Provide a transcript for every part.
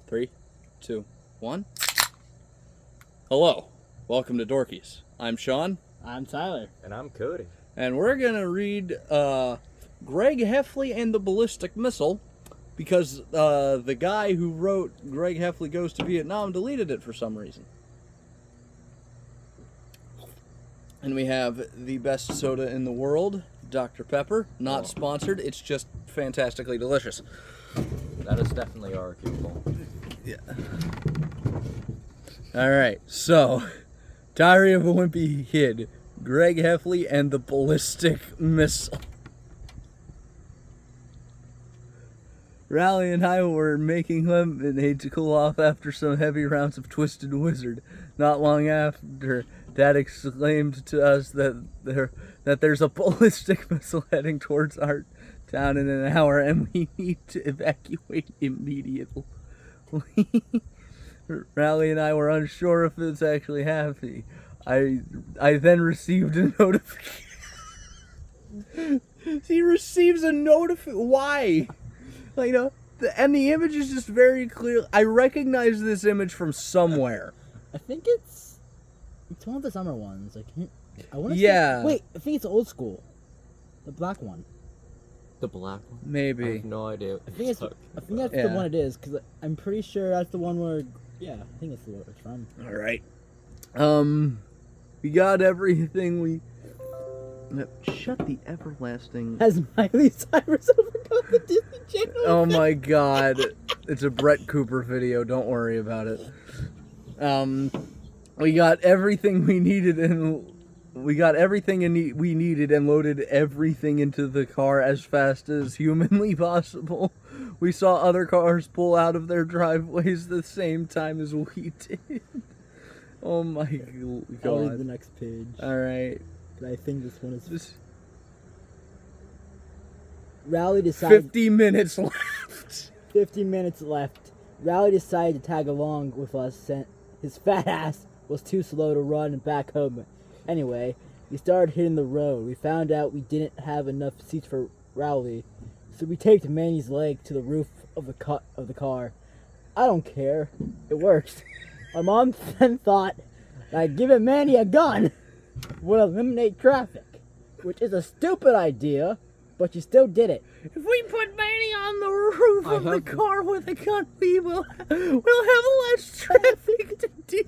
3, 2, 1. Hello. Welcome to Dorkies. I'm Sean. I'm Tyler. And I'm Cody. And we're going to read Greg Heffley and the Ballistic Missile because the guy who wrote Greg Heffley Goes to Vietnam deleted it for some reason. And we have the best soda in the world, Dr. Pepper. Not sponsored. It's just fantastically delicious. That is definitely arguable. Yeah. All right. So, Diary of a Wimpy Kid, Greg Heffley and the Ballistic Missile. Riley and I were making lemonade to cool off after some heavy rounds of Twisted Wizard. Not long after, Dad exclaimed to us that there's a ballistic missile heading towards our town in an hour, and we need to evacuate immediately. Riley and I were unsure if it's actually happening. I then received a notification. He receives a notification. Why? Like, and the image is just very clear. I recognize this image from somewhere. I think it's one of the summer ones. I want to Yeah. Wait, I think it's old school. The black one. The black one? Maybe. I have no idea. I think that's the one it is, because I'm pretty sure that's the one where, I think that's where it's from. All right. We got everything we... Shut the everlasting... Has Miley Cyrus overcome the Disney Channel? Oh my god. It's a Brett Cooper video. Don't worry about it. We got everything we needed and... We got everything we needed and loaded everything into the car as fast as humanly possible. We saw other cars pull out of their driveways the same time as we did. Oh my god. I'll read the next page. Alright. But I think this one is... Rally decided... 50 minutes left. 50 minutes left. Rally decided to tag along with us. His fat ass was too slow to run back home. Anyway, we started hitting the road. We found out we didn't have enough seats for Rowley, so we taped Manny's leg to the roof of the car. I don't care. It works. My mom then thought that giving Manny a gun would eliminate traffic, which is a stupid idea, but she still did it. If we put Manny on the roof of the car with a gun, we'll have less traffic to deal.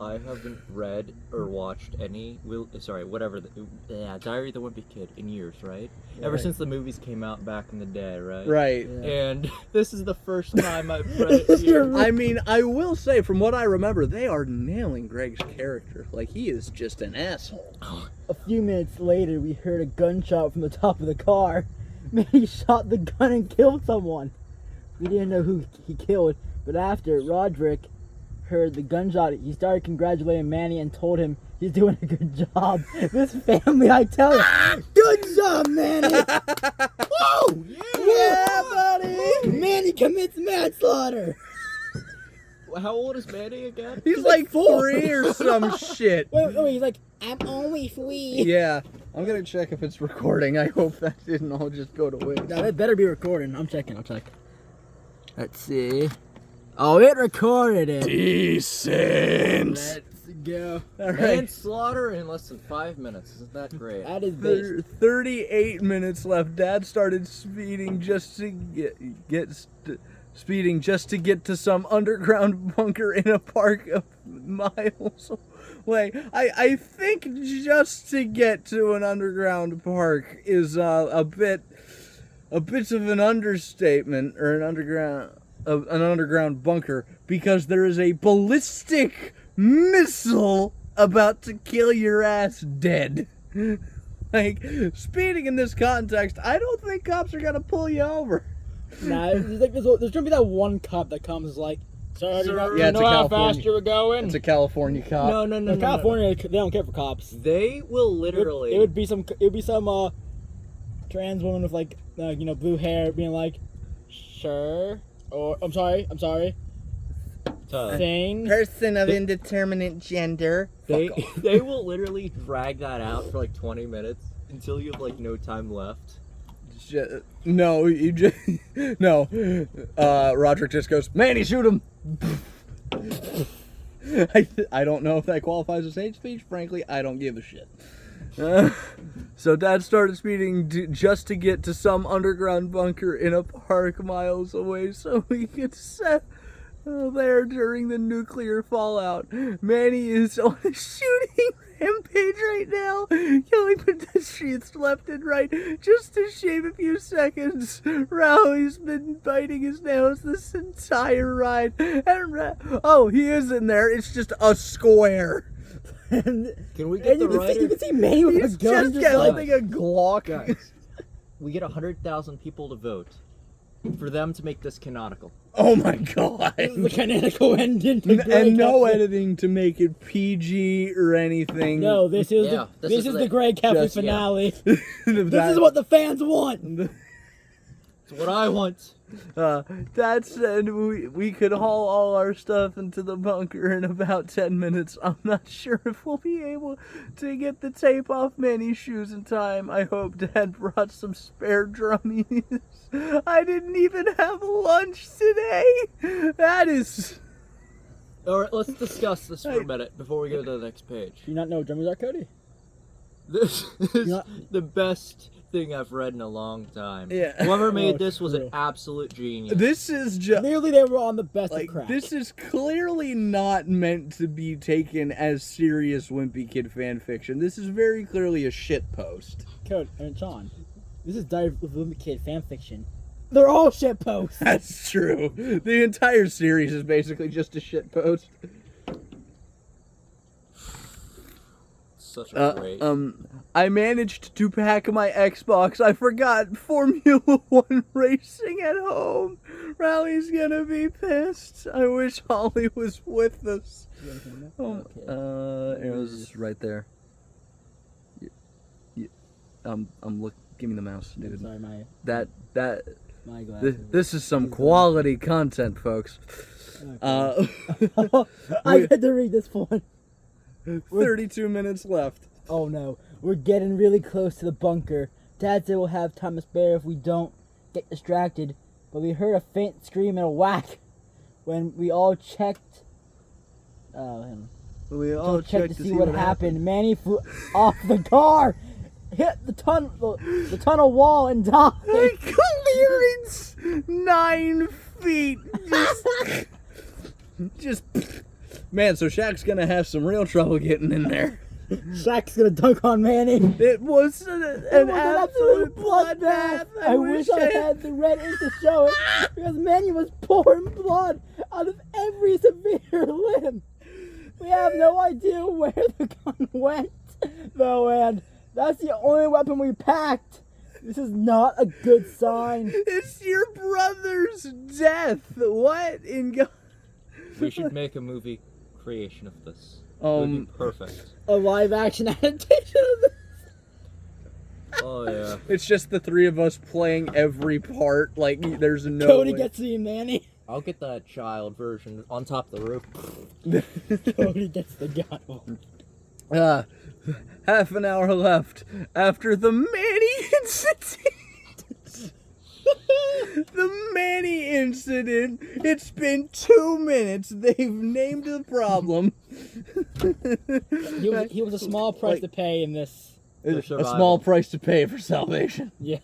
I haven't read or watched any, Diary of the Wimpy Kid in years, right? Ever since the movies came out back in the day, right? Right. Yeah. And this is the first time I've read it here. I mean, I will say, from what I remember, they are nailing Greg's character. Like, he is just an asshole. A few minutes later, we heard a gunshot from the top of the car. Manny shot the gun and killed someone. We didn't know who he killed, but after Roderick heard the gunshot, he started congratulating Manny and told him he's doing a good job. This family, I tell you, good job, Manny! Whoa! Yeah, buddy! Manny commits manslaughter! How old is Manny again? He's like 3 or some shit. Wait, he's like, I'm only 3. Yeah. I'm gonna check if it's recording. I hope that didn't all just go to waste. No, that better be recording. I'll check. Let's see. Oh, it recorded it. Decent. Let's go. All right. Manslaughter in less than 5 minutes. Isn't that great? That is based. 38 minutes left. Dad started speeding just to get to some underground bunker in a park a miles away. I think just to get to an underground park is a bit of an understatement, or an underground bunker, because there is a ballistic missile about to kill your ass dead. Like, speeding in this context, I don't think cops are gonna pull you over. Nah, there's gonna be that one cop that comes like, sir, Yeah, you know how fast you were going? It's a California cop. No. In California, they don't care for cops. They will literally... It would be some trans woman with blue hair being like, sure, or I'm sorry, thing. Person of indeterminate gender. They will literally drag that out for like 20 minutes until you have like no time left. No, you just no. Roderick just goes, Manny, shoot him. I don't know if that qualifies as hate speech. Frankly, I don't give a shit. So Dad started speeding just to get to some underground bunker in a park miles away so he could set there during the nuclear fallout. Manny is on a shooting rampage right now, killing pedestrians left and right just to shave a few seconds. Rowley's been biting his nails this entire ride. And oh, he is in there. It's just a square. Can we get the writer? You can see Manny with He's a gun. just holding a Glock. Guys, we get 100,000 people to vote for them to make this canonical. Oh my god. This is the canonical ending. And no editing to make it PG or anything. No, this is this is the Greg Caffey just- finale. This is what the fans want. It's what I want. Dad said we could haul all our stuff into the bunker in about 10 minutes. I'm not sure if we'll be able to get the tape off Manny's shoes in time. I hope Dad brought some spare drummies. I didn't even have lunch today. That is... Alright, let's discuss this for a minute before we go to the next page. Do you not know what drummies are, Cody? This is the best thing I've read in a long time. Yeah. Whoever made Oh, this was true. an absolute genius. This is just... Clearly, they were on the best Like, of crack. this is clearly not meant to be taken as serious Wimpy Kid fan fiction. This is very clearly a shit post. Cody and John. This is Diary of a Wimpy Kid fan fiction. They're all shit posts. That's true. The entire series is basically just a shit post. Such a great. I managed to pack my Xbox. I forgot Formula 1 racing at home. Rally's gonna be pissed. I wish Holly was with us. Oh, it was right there. Give me the mouse, dude. Sorry, my glasses. This is some quality content, folks. I had to read this one. 32 minutes left. Oh no, we're getting really close to the bunker. Dad said we'll have time to spare if we don't get distracted, but we heard a faint scream and a whack when we all checked. We all checked to see what happened. Manny flew off the car, hit the tunnel wall, and died. Clearance 9 feet. Just man. So Shaq's gonna have some real trouble getting in there. Shaq's gonna dunk on Manny. It was an absolute bloodbath. I wish I had the red ink to show it, because Manny was pouring blood out of every severe limb. We have no idea where the gun went, though, and that's the only weapon we packed. This is not a good sign. It's your brother's death. What in God? We should make a movie creation of this. It would be perfect. A live action adaptation of this. Oh yeah. It's just the three of us playing every part. Like there's no. Cody way. gets to see Manny. I'll get that child version on top of the roof. Cody gets the gun. Half an hour left after the Manny incident. The Manny incident. It's been 2 minutes. They've named the problem. He was a small price to pay in this. A small price to pay for salvation. Yeah.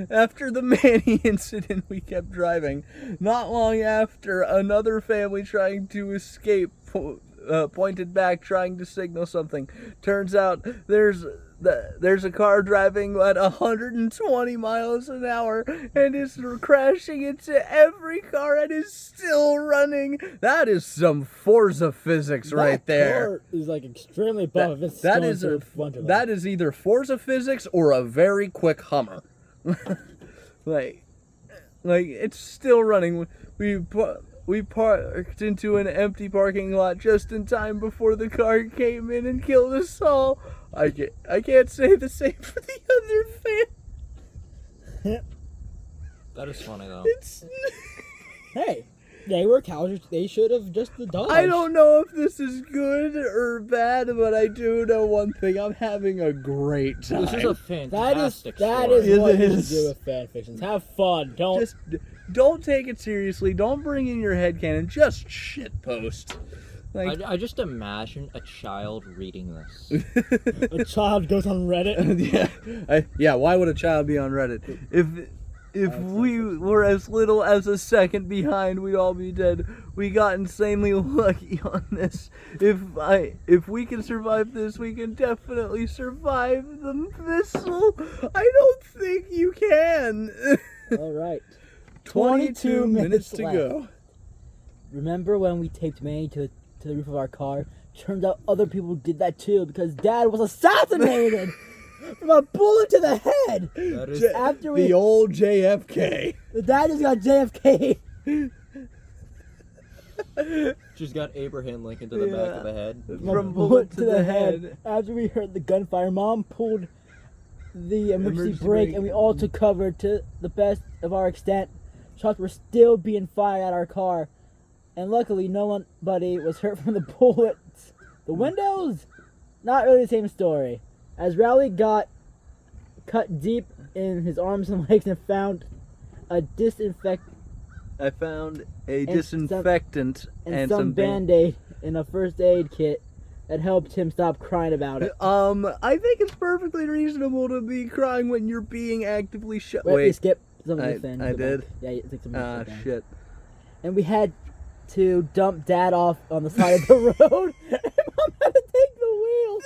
After the Manny incident, we kept driving. Not long after, another family trying to escape pointed back, trying to signal something. Turns out there's a car driving at 120 miles an hour and is crashing into every car and is still running. That is some Forza physics right there. That car is like extremely above. That is either Forza physics or a very quick Hummer. like it's still running. We parked into an empty parking lot just in time before the car came in and killed us all. I can't say the same for the other fan. That is funny though. It's Hey, They were cowards. They should have just dodged. I don't know if this is good or bad, but I do know one thing. I'm having a great time. This is a fantastic That story. is what It you should is. do with fan fictions. Have fun. Don't. Just don't take it seriously. Don't bring in your headcanon. Just shit post. Like, I just imagine a child reading this. A child goes on Reddit. yeah. Why would a child be on Reddit? If we were as little as a second behind, we'd all be dead. We got insanely lucky on this. If we can survive this, we can definitely survive the missile. I don't think you can. All right. 22 minutes to left. go. Remember when we taped Manny to the roof of our car? Turns out other people did that too because Dad was assassinated from a bullet to the head. That is After we, The old JFK. the dad just got JFK. just got Abraham Lincoln to the back of the head. From bullet to the head. After we heard the gunfire, Mom pulled the emergency Emergency brake brake. and we all took cover to the best of our extent. Shots were still being fired at our car, and luckily nobody was hurt from the bullets. The windows, not really the same story, as Rowley got cut deep in his arms and legs and found a I found a And disinfectant and some Band-Aid in a first aid kit that helped him stop crying about it. I think it's perfectly reasonable to be crying when you're being actively shot. You skipped some of I- the things. I Go did? back. Yeah, it's like some Ah, of the things. shit. And we had to dump Dad off on the side of the road. And Mom had to take the wheel.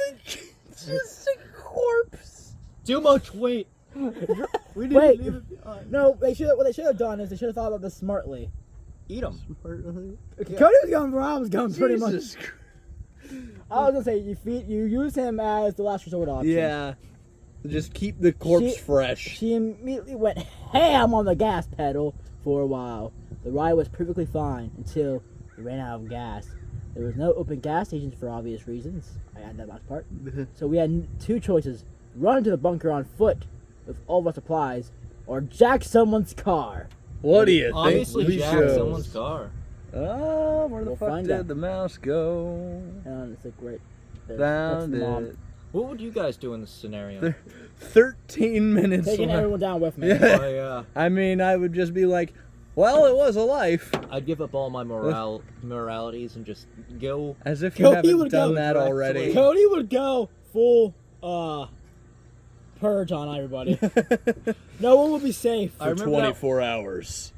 Just a corpse. Too much weight. We didn't Wait. leave it behind. No, what they should have done is they should have thought about this smartly. Eat them. Cody was going where I was going pretty much. Jesus Christ. I was gonna say you use him as the last resort option. Yeah. Just keep the corpse She- fresh. She immediately went ham on the gas pedal for a while. The ride was perfectly fine until we ran out of gas. There was no open gas stations for obvious reasons. I added that last part. So we had two choices: run to the bunker on foot with all of our supplies, or jack someone's car. What do you think? Obviously, we jack chose? someone's car. Oh, where the We'll fuck find did out. the mouse go? And it's like right there. Found That's the mom. it. What would you guys do in this scenario? There- 13 minutes Taking left. everyone down with me. Yeah. Oh, yeah. I mean, I would just be like, well, it was a life. I'd give up all my moralities and just go. As if you Cody haven't would done go that directly. already. Cody would go full purge on everybody. No one would be safe. I remember that- hours,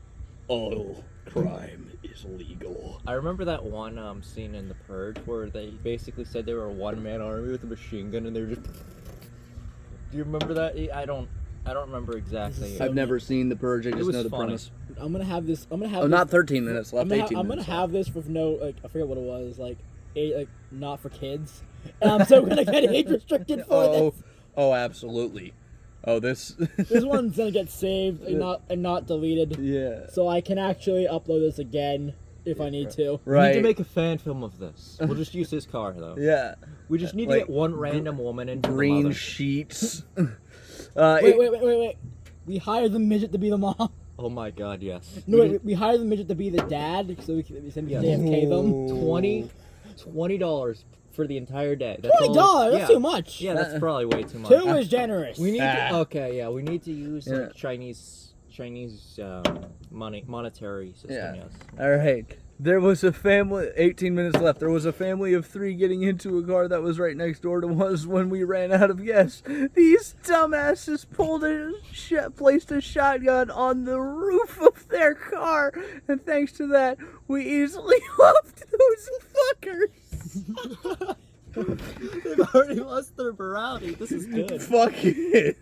all crime is legal. I remember that one scene in The Purge where they basically said they were a one-man army with a machine gun, and they were just. Do you remember that? I don't remember exactly. so- I've never seen The Purge, I It just was know the funny. premise. I'm gonna have this. I'm gonna have. Oh, this, not 13 minutes left, 18 I'm minutes gonna have left. this with no I forget what it was not for kids. And I'm still gonna get age restricted for this. Oh, absolutely. Oh, this... This one's gonna get saved and not deleted, yeah. so I can actually upload this again if I need to. We Right. need to make a fan film of this. We'll just use his car though. Yeah. We just need to Like, get one random woman into the Green mother. sheets. Wait. We hire the midget to be the mom. Oh my god, yes. No, wait, we hire the midget to be the dad, so we can JFK them. $20 for the entire day. That's all- $20? That's yeah. too much. Yeah, that's probably way too much. 2 is generous. We need to, Ah. okay, yeah, we need to use Yeah. like Chinese monetary system. Yeah. Yes. All right. There was a family, 18 minutes left. There was a family of 3 getting into a car that was right next door to us when we ran out of gas. These dumbasses placed a shotgun on the roof of their car, and thanks to that, we easily offed those fuckers. They've already lost their morality. This is good. Fuck it.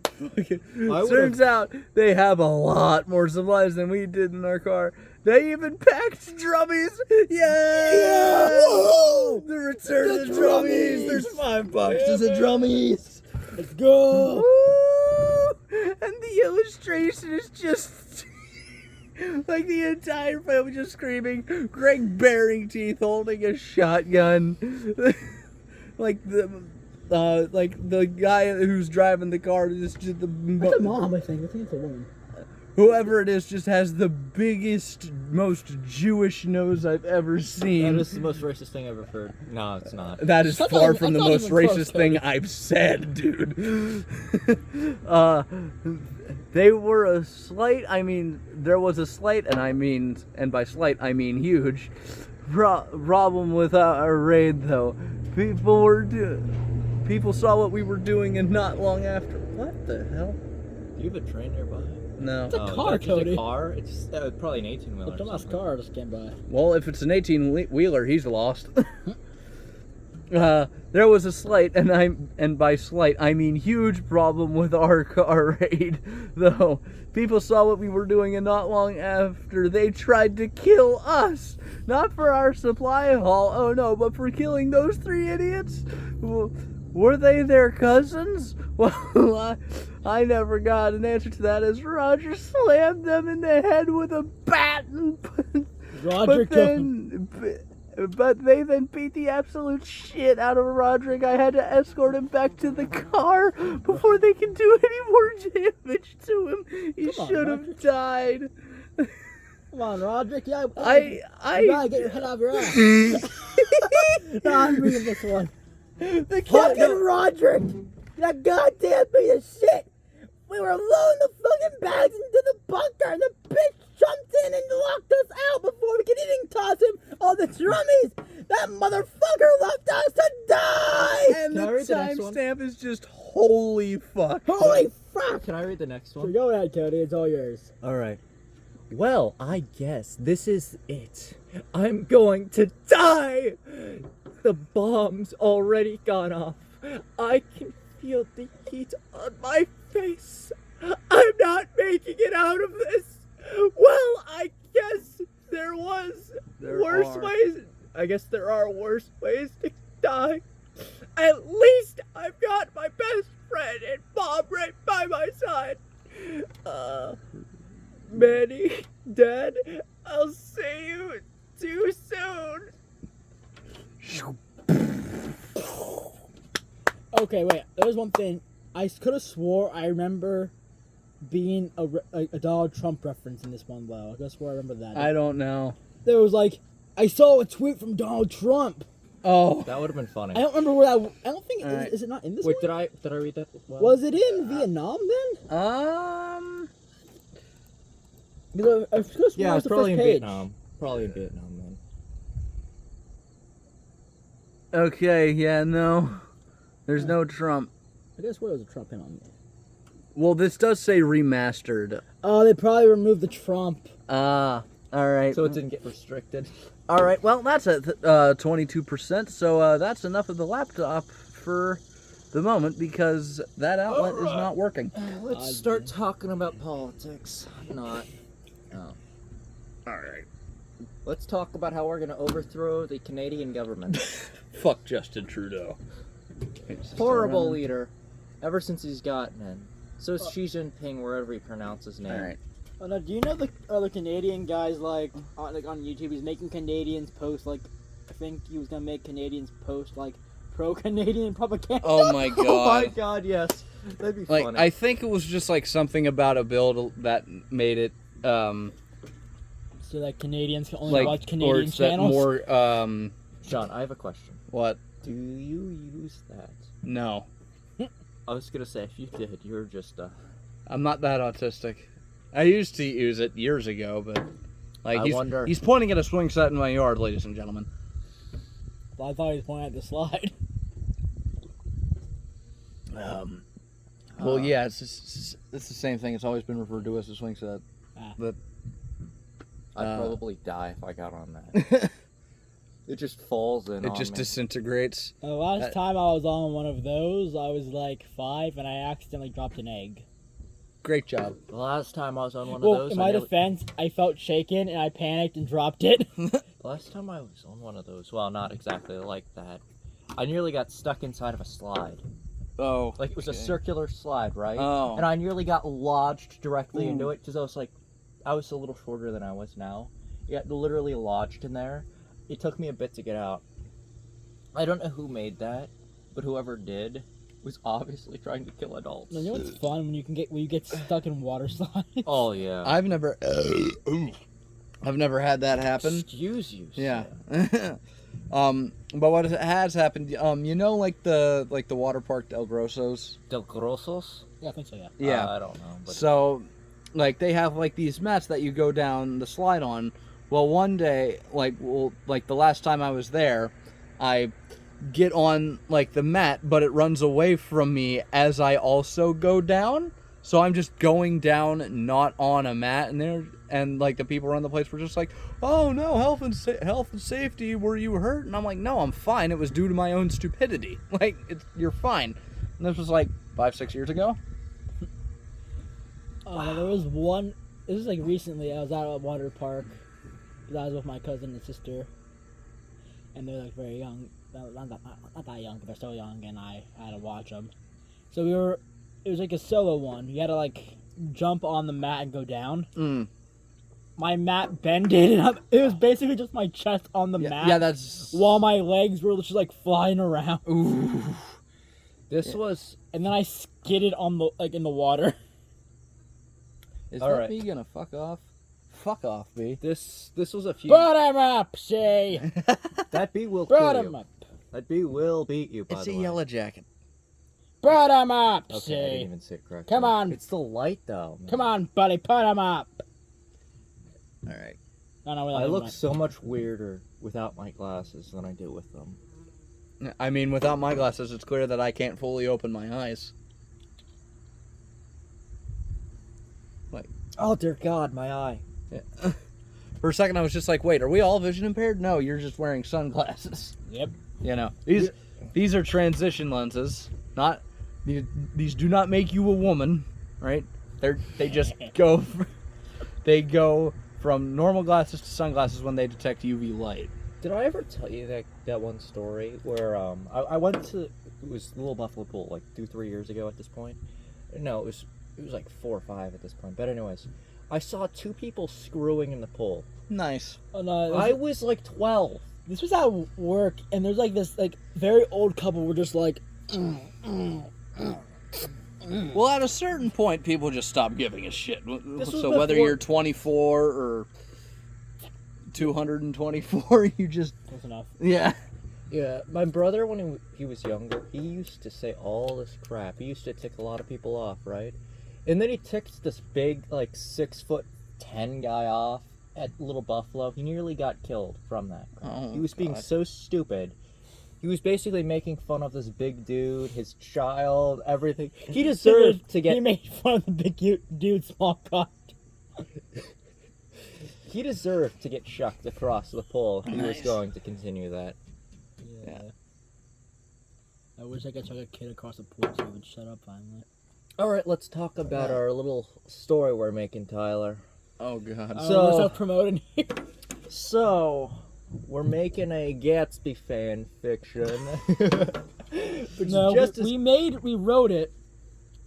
Fuck it. I would've- Turns out they have a lot more supplies than we did in our car. They even packed drummies. Yeah! Whoa! The return of The the drummies. drummies! There's $5 Yeah, as a drummies. Let's go. Woo! And the illustration is just like the entire film just screaming. Greg baring teeth holding a shotgun. like the guy who's driving the car is just the That's a mom, I think. I think it's a woman. Whoever it is just has the biggest, most Jewish nose I've ever seen. That is the most racist thing I've ever heard. No, it's not. That is That's far not from the even most close, racist Cody. thing I've said, dude. They were a slight, there was a slight, and by slight, I mean huge, problem with our raid, though. People saw what we were doing, and not long after. What the hell? Do you have a train nearby? No. It's a Is car, that just Cody. a car? It's probably an 18-wheeler. The dumbass car just came by. Well, if it's an 18-wheeler, he's lost. There was a slight, and by slight, I mean huge problem with our car raid, though. People saw what we were doing, and not long after, they tried to kill us. Not for our supply haul, oh no, but for killing those 3 idiots. Were they their cousins? Well, I never got an answer to that, as Roger slammed them in the head with a bat, Roger but they then beat the absolute shit out of Roderick. I had to escort him back to the car before they could do any more damage to him. He Come on, should have Roderick. died. Come on, Roderick. Yeah, I you gotta get your head out of your ass. No, I'm reading this one. the Fucking cat. Roderick! That goddamn piece of shit! We were loading the fucking bags into the bunker, and the bitch jumped in and locked us out before we could even toss him all the drummies! That motherfucker left us to die! And Can I the read the next one? timestamp is just holy fuck. Holy fuck! Can I read the next So one? go ahead, Cody. It's all yours. Alright. Well, I guess this is it. I'm going to die! The bomb's already gone off. I can feel the heat on my face. I'm not making it out of this. Well, I guess there was There worse are. ways. I guess there are worse ways to die. At least I've got my best friend and Bob right by my side. Manny, Dad, I'll see you too soon. Okay, wait. There's one thing. I could have swore I remember being a Donald Trump reference in this one, though. I could have swore I remember that. I don't know. There was like, I saw a tweet from Donald Trump. Oh. That would have been funny. I don't remember where that. I don't think. Alright. Is it not in this Wait, one? did I read that? Well, Was it in Vietnam then? Because I could have sworn yeah, it was it's the probably in first page. Vietnam. Probably in Vietnam then. Okay, yeah, no. There's no Trump. I guess where was a Trump in on me? Well, this does say remastered. Oh, they probably removed the Trump. Alright. So it didn't get restricted. Alright, well, that's at 22%, so that's enough of the laptop for the moment, because that outlet is not working. Let's start talking about politics. Not. No. Alright. Let's talk about how we're gonna overthrow the Canadian government. Fuck Justin Trudeau. Horrible leader. Ever since he's gotten in. So is Xi Jinping, wherever he pronounces his name. Alright. Oh, no, do you know the other Canadian guys like on YouTube? He's making Canadians post like, I think he was gonna make Canadians post like pro-Canadian propaganda. Oh my god. Oh my god, yes. That'd be Like, funny. I think it was just like something about a bill that made it, So that Canadians can only like, watch or Canadian it's that channels. more, John, I have a question. what? Do you use that? No. I was gonna say, if you did, you're just, I'm not that autistic. I used to use it years ago, but like I wonder- he's pointing at a swing set in my yard, ladies and gentlemen. I thought he was pointing at the slide. Well, yeah, it's the same thing. It's always been referred to as a swing set. But I'd probably die if I got on that. It just falls in it on just me. disintegrates. The last time I was on one of those, I was like 5 and I accidentally dropped an egg. Great job. The last time I was on one of Well, those, in my defense, I felt shaken and I panicked and dropped it. the last time I was on one of those, well, not exactly like that. I nearly got stuck inside of a slide. Oh. Like, it was a circular slide, right? Oh. And I nearly got lodged directly into it, because I was a little shorter than I was now. I got literally lodged in there. It took me a bit to get out. I don't know who made that, but whoever did, was obviously trying to kill adults. You know what's fun when you get stuck in water slides? Oh yeah. I've never had that happen. Excuse you. Yeah. Sir. But what has happened, you know, like the water park Del Grosso's? Del Grossos? Yeah, I think so. Yeah. Yeah. I don't know. But So, like, they have like these mats that you go down the slide on. Well, one day, like the last time I was there, I get on like the mat, but it runs away from me as I also go down. So I'm just going down, not on a mat, and like the people around the place were just like, "Oh no, health and safety, were you hurt?" And I'm like, "No, I'm fine. It was due to my own stupidity. Like, you're fine." And this was like 5-6 years ago. There was one. This was like recently. I was out at a water park. I was with my cousin and sister, and they're like very young. Not that young, but they're still young, and I had to watch them. So it was like a solo one. You had to like jump on the mat and go down. My mat bended, and it was basically just my chest on the mat. Yeah, that's... While my legs were just like flying around. Ooh. this was. And then I skidded on the in the water. Is All that right. bee gonna fuck off? Fuck off, bee. This was a few. Brought him up, see. That bee will Brought kill him you. up. That bee will beat you. By It's the a way. yellow jacket. Brought him up, Okay, I see. didn't even say it correctly. Come on. It's the light though. Man. Come on, buddy, put him up. All right. No, I look so much weirder without my glasses than I do with them. I mean, without my glasses, it's clear that I can't fully open my eyes. Oh dear God, my eye. Yeah. For a second, I was just like, "Wait, are we all vision impaired?" No, you're just wearing sunglasses. Yep. You know, these are transition lenses. Not these do not make you a woman, right? They just go. They go from normal glasses to sunglasses when they detect UV light. Did I ever tell you that one story where I went to, it was Little Buffalo Pool like 2-3 years ago at this point. No, it was like 4 or 5 at this point. But anyways, I saw 2 people screwing in the pool. Nice. Oh, no, I was like 12. this was at work, and there's like this like very old couple were just like, Well, at a certain point, people just stop giving a shit. was So whether before- you're 24 or 224, you just close enough. yeah. Yeah, my brother, when he was younger, he used to say all this crap. He used to tick a lot of people off, right? And then he ticked this big, like, 6'10" guy off at Little Buffalo. He nearly got killed from that. Oh, He was being God. so stupid. He was basically making fun of this big dude, his child, everything. He deserved to get. He made fun of the big dude, small cock. He deserved to get shucked across the pool if he was Nice. going to continue that. Yeah. I wish I could chuck a kid across the pool so he would shut up finally. All right, let's talk about our little story we're making, Tyler. Oh God. So- we're self-promoting here. So, we're making a Gatsby fan fiction. Which No, is just we wrote it.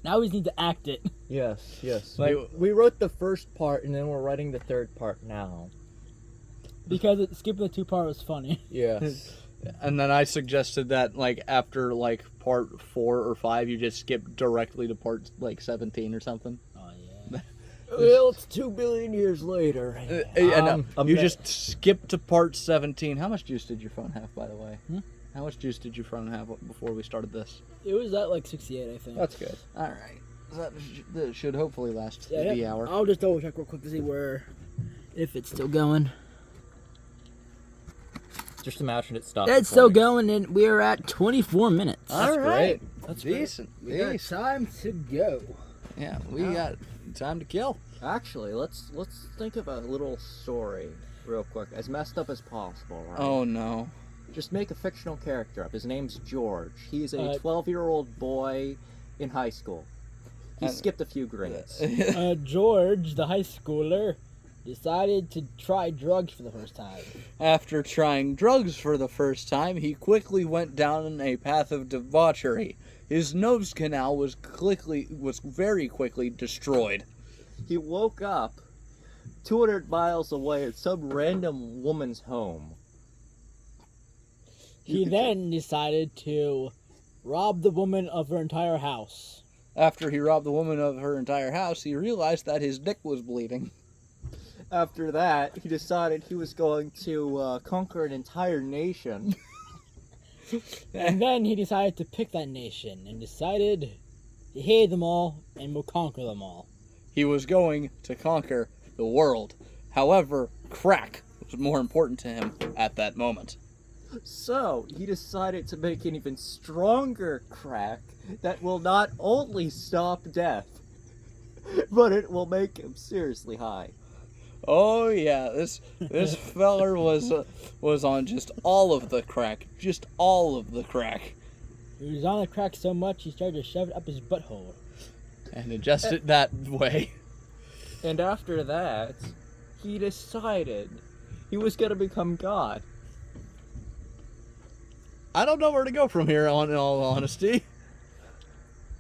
Now we just need to act it. Yes. Like- we wrote the first part, and then we're writing the third part now. Because skipping the 2-part was funny. Yes. And then I suggested that, like, after, like, part 4 or 5, you just skip directly to part, like, 17 or something. Oh yeah. Well, it's 2 billion years later. And you ma- just skip to part 17. How much juice did your phone have, by the way? Hmm? How much juice did your phone have before we started this? It was at like 68, I think. That's good. All right. That should hopefully last Yeah, the hour. I'll just double check real quick to see if it's still going. Just imagine it stopped. It's still going, and we're at 24 minutes. All right. great. That's Decent. We got Decent. time to go. Yeah, we got time to kill. Actually, let's think of a little story real quick, as messed up as possible. Right? Oh, no. Just make a fictional character up. His name's George. He's a Uh, 12-year-old boy in high school. He Uh, skipped a few grades. George, the high schooler, decided to try drugs for the first time. After trying drugs for the first time, he quickly went down a path of debauchery. His nose canal was very quickly destroyed. He woke up 200 miles away at some random woman's home. He then decided to robbed the woman of her entire house. After he robbed the woman of her entire house, he realized that his dick was bleeding. After that, he decided he was going to conquer an entire nation. And then he decided to pick that nation and decided he hated them all and will conquer them all. He was going to conquer the world. However, crack was more important to him at that moment. So, he decided to make an even stronger crack that will not only stop death, but it will make him seriously high. Oh yeah, this feller was on just all of the crack. Just all of the crack. He was on the crack so much he started to shove it up his butthole. And adjust it that way. And after that, he decided he was going to become God. I don't know where to go from here, in all honesty.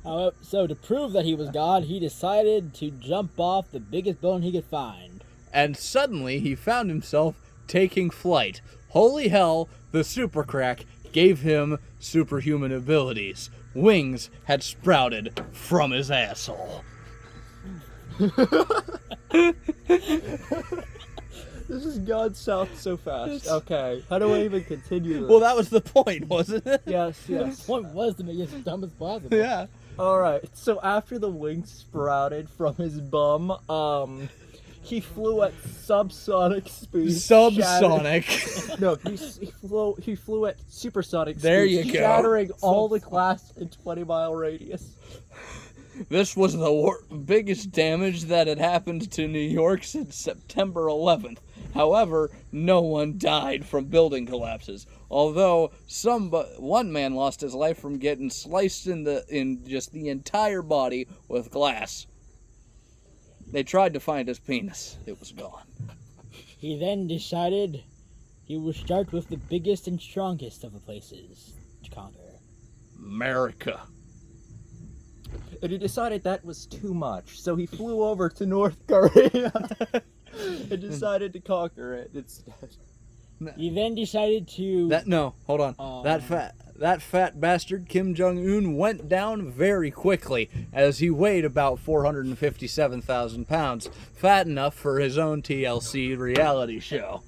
So to prove that he was God, he decided to jump off the biggest building he could find. And suddenly he found himself taking flight. Holy hell, the super crack gave him superhuman abilities. Wings had sprouted from his asshole. This has gone south so fast. Okay, how do I even continue this? Well, that was the point, wasn't it? Yes. The point was to make it as dumb as possible. Yeah. Alright, so after the wings sprouted from his bum, he flew at subsonic speed. Subsonic. No, he flew at supersonic speed. There you go. Shattering all the glass in 20-mile radius. This was the biggest damage that had happened to New York since September 11th. However, no one died from building collapses. Although one man lost his life from getting sliced in just the entire body with glass. They tried to find his penis. It was gone. He then decided he would start with the biggest and strongest of the places to conquer. America. And he decided that was too much, so he flew over to North Korea and decided to conquer it instead. He then decided to... Hold on. That fat bastard Kim Jong-un went down very quickly, as he weighed about 457,000 pounds, fat enough for his own TLC reality show.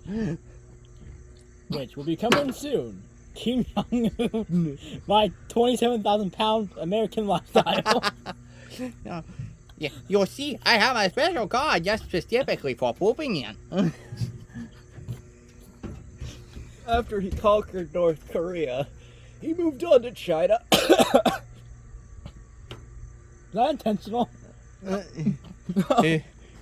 Which will be coming soon. Kim Jong-un, my 27,000-pound American lifestyle. Yeah, you'll see, I have a special car just specifically for pooping in. After he conquered North Korea, he moved on to China. Not intentional.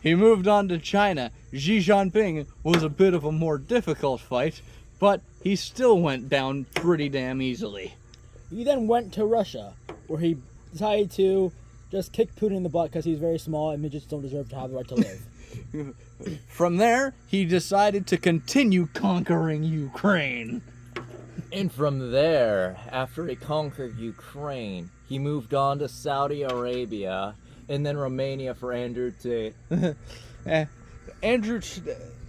He moved on to China. Xi Jinping was a bit of a more difficult fight, but he still went down pretty damn easily. He then went to Russia, where he decided to just kick Putin in the butt because he's very small and midgets don't deserve to have the right to live. From there, he decided to continue conquering Ukraine. And from there, after he conquered Ukraine, he moved on to Saudi Arabia, and then Romania for Andrew Tate.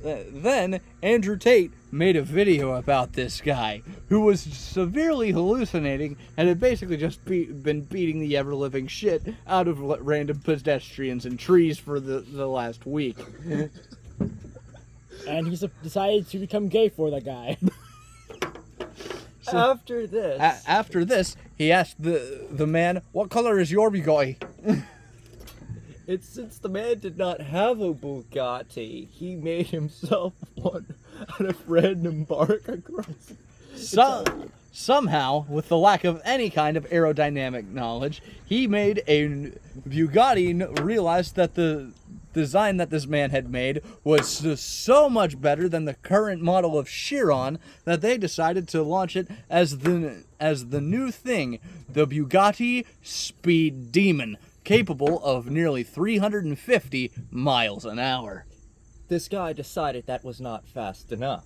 Then Andrew Tate made a video about this guy who was severely hallucinating and had basically just been beating the ever-living shit out of random pedestrians and trees for the last week. And he decided to become gay for that guy. After this, he asked the man, "What color is your Bugatti?" And since the man did not have a Bugatti, he made himself one out of random bark across. Somehow, with the lack of any kind of aerodynamic knowledge, he made a Bugatti and realized that the design that this man had made was so much better than the current model of Chiron that they decided to launch it as the new thing, the Bugatti Speed Demon, capable of nearly 350 miles an hour. This guy decided that was not fast enough.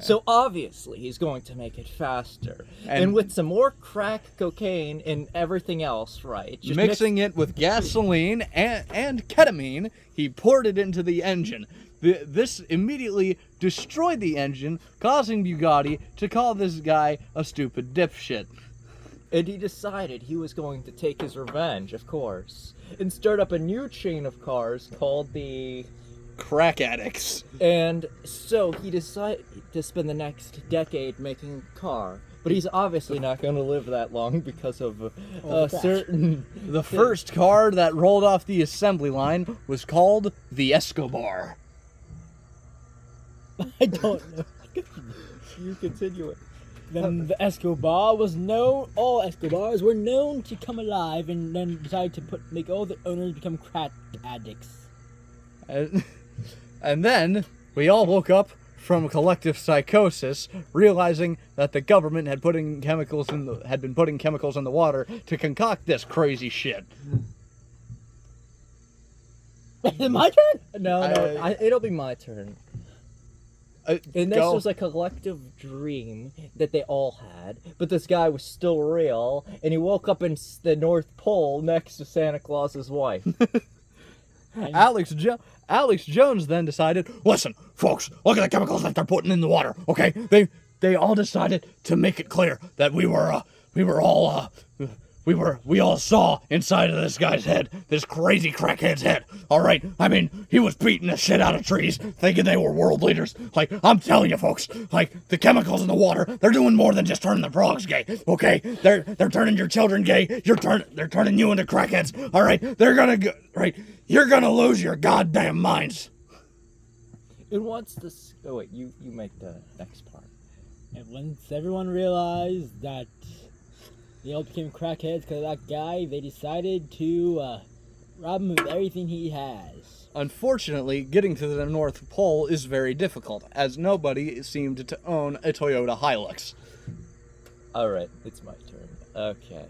So obviously he's going to make it faster. And with some more crack, cocaine, and everything else, right? Just mixing it with gasoline and ketamine, he poured it into the engine. This immediately destroyed the engine, causing Bugatti to call this guy a stupid dipshit. And he decided he was going to take his revenge, of course, and start up a new chain of cars called the... Crack addicts. And so he decided to spend the next decade making a car. But he's obviously not going to live that long because of a certain... The first car that rolled off the assembly line was called the Escobar. I don't know. You continue it. Then the Escobar was known. All Escobars were known to come alive, and then decided to make all the owners become crack addicts. And then we all woke up from collective psychosis, realizing that the government had been putting chemicals in the water to concoct this crazy shit. Is it my turn? No, it'll be my turn. And this Go. was a collective dream that they all had, but this guy was still real, and he woke up in the North Pole next to Santa Claus's wife. Alex Jones then decided, listen, folks, look at the chemicals that they're putting in the water, okay? They all decided to make it clear that we all saw inside of this guy's head, this crazy crackhead's head, alright? I mean, he was beating the shit out of trees, thinking they were world leaders. Like, I'm telling you folks, like, the chemicals in the water, they're doing more than just turning the frogs gay, okay? They're turning your children gay, they're turning you into crackheads, alright? They're gonna go, right? You're gonna lose your goddamn minds. And once this... Oh, wait, you make the next part. And once everyone realized that they all became crackheads because of that guy, they decided to rob him of everything he has. Unfortunately, getting to the North Pole is very difficult, as nobody seemed to own a Toyota Hilux. Alright, it's my turn. Okay.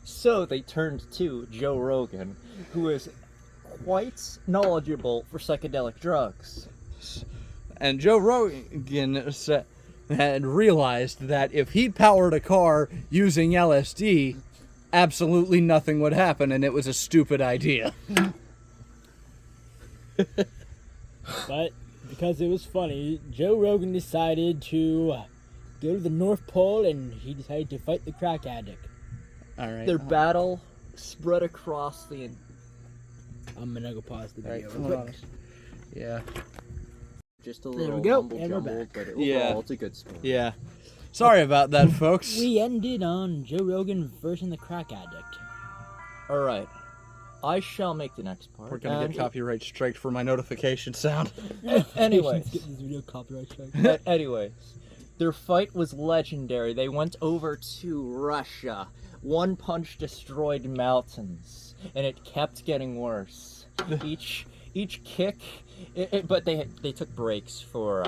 So they turned to Joe Rogan, who is quite knowledgeable for psychedelic drugs. And Joe Rogan had realized that if he powered a car using LSD, absolutely nothing would happen, and it was a stupid idea. But because it was funny, Joe Rogan decided to go to the North Pole, and he decided to fight the crack addict. All right. Their battle spread across the... I'm gonna go pause the video Hold real on. quick. Yeah. Just a There little we go, mumble and we're jumble, back. but Yeah. overall, it's a good story. Yeah. Sorry about that, folks. We ended on Joe Rogan versus the crack addict. Alright. I shall make the next part. We're gonna and- get copyright striked for my notification sound. Anyways. Get this video copyright strike. Anyways. Their fight was legendary. They went over to Russia. One punch destroyed mountains. And it kept getting worse. Each kick... but they took breaks for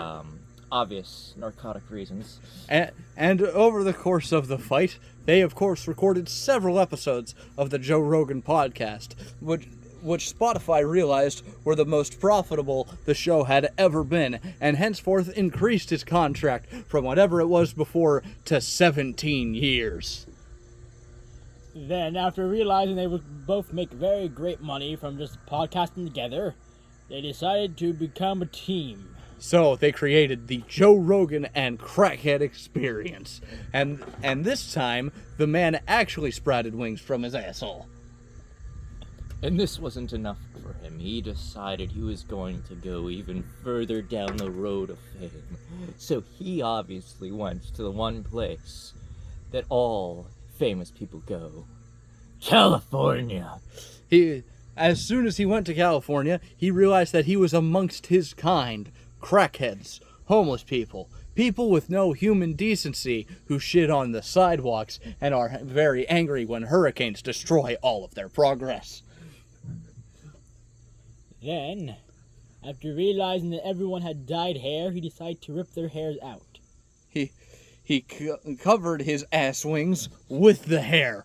obvious narcotic reasons. And over the course of the fight, they of course recorded several episodes of the Joe Rogan podcast, which Spotify realized were the most profitable the show had ever been, and henceforth increased its contract from whatever it was before to 17 years. Then, after realizing they would both make very great money from just podcasting together, they decided to become a team. So they created the Joe Rogan and Crackhead Experience. And this time, the man actually sprouted wings from his asshole. And this wasn't enough for him. He decided he was going to go even further down the road of fame. So he obviously went to the one place that all famous people go. California! As soon as he went to California, he realized that he was amongst his kind. Crackheads, homeless people, people with no human decency who shit on the sidewalks and are very angry when hurricanes destroy all of their progress. Then, after realizing that everyone had dyed hair, he decided to rip their hairs out. He covered his ass wings with the hair,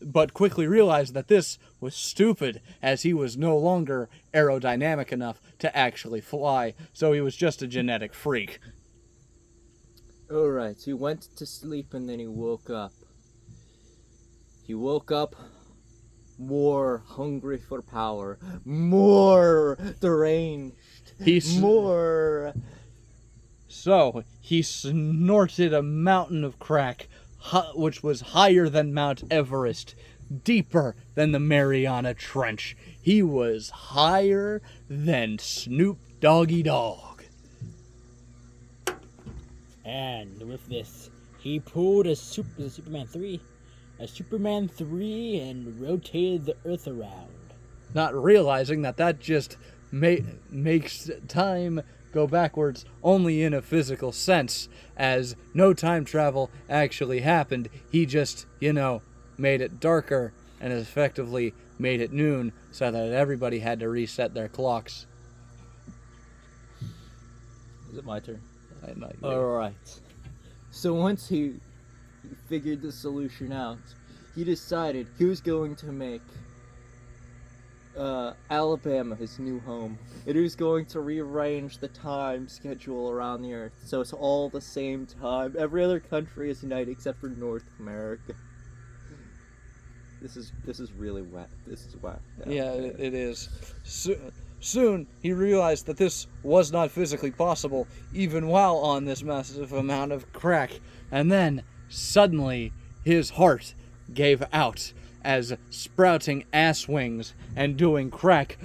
but quickly realized that this was stupid, as he was no longer aerodynamic enough to actually fly, so he was just a genetic freak. Alright, he went to sleep and then he woke up. He woke up more hungry for power, more deranged, more... So, he snorted a mountain of crack, which was higher than Mount Everest, deeper than the Mariana Trench. He was higher than Snoop Doggy Dogg. And with this, he pulled a Superman 3 and rotated the Earth around. Not realizing that just makes time go backwards only in a physical sense, as no time travel actually happened. He just, made it darker and effectively made it noon so that everybody had to reset their clocks. Is it my turn? Not you. Alright. So once he figured the solution out, he decided he was going to make Alabama his new home. It was going to rearrange the time schedule around the Earth so it's all the same time. Every other country is united except for North America. This is really wet. This is wet. Yeah, it is. Soon, he realized that this was not physically possible, even while on this massive amount of crack. And then, suddenly, his heart gave out, as sprouting ass wings and doing crack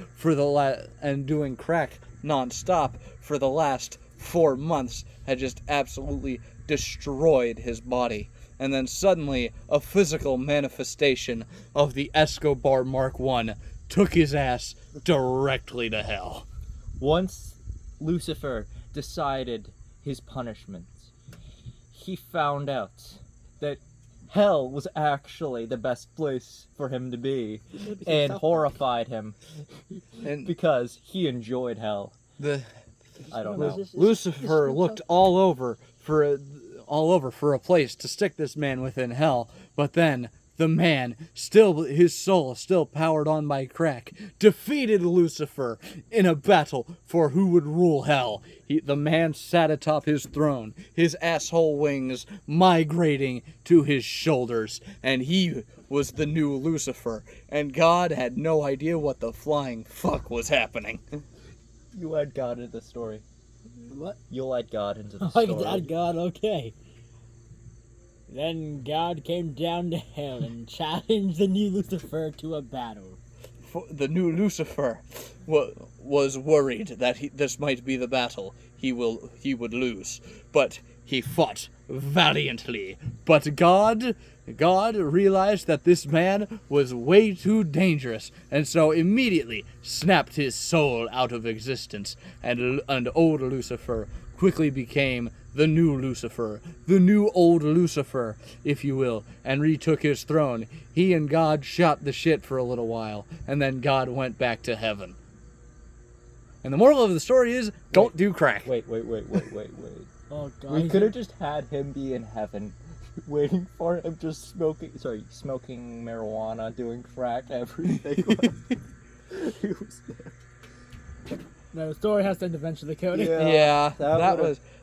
non-stop for the last 4 months had just absolutely destroyed his body. And then suddenly, a physical manifestation of the Escobar Mark I took his ass directly to hell. Once Lucifer decided his punishment, he found out that hell was actually the best place for him to be, and horrified him because he enjoyed hell. I don't know. Lucifer looked all over for a place to stick this man within hell, but then the man, his soul still powered on by crack, defeated Lucifer in a battle for who would rule hell. The man sat atop his throne, his asshole wings migrating to his shoulders, and he was the new Lucifer, and God had no idea what the flying fuck was happening. You add God into the story. What? You'll add God into the I story. can add God, okay. Then God came down to hell and challenged the new Lucifer to a battle. The new Lucifer was worried that this might be the battle he would lose, but he fought valiantly. But God realized that this man was way too dangerous, and so immediately snapped his soul out of existence, and old Lucifer quickly became the new Lucifer, the new old Lucifer, if you will, and retook his throne. He and God shot the shit for a little while, and then God went back to heaven. And the moral of the story is, don't do crack. Wait. Oh God! We could have just had him be in heaven, waiting for him, just smoking marijuana, doing crack, everything. He was there. No, the story has to end eventually, Cody. Yeah,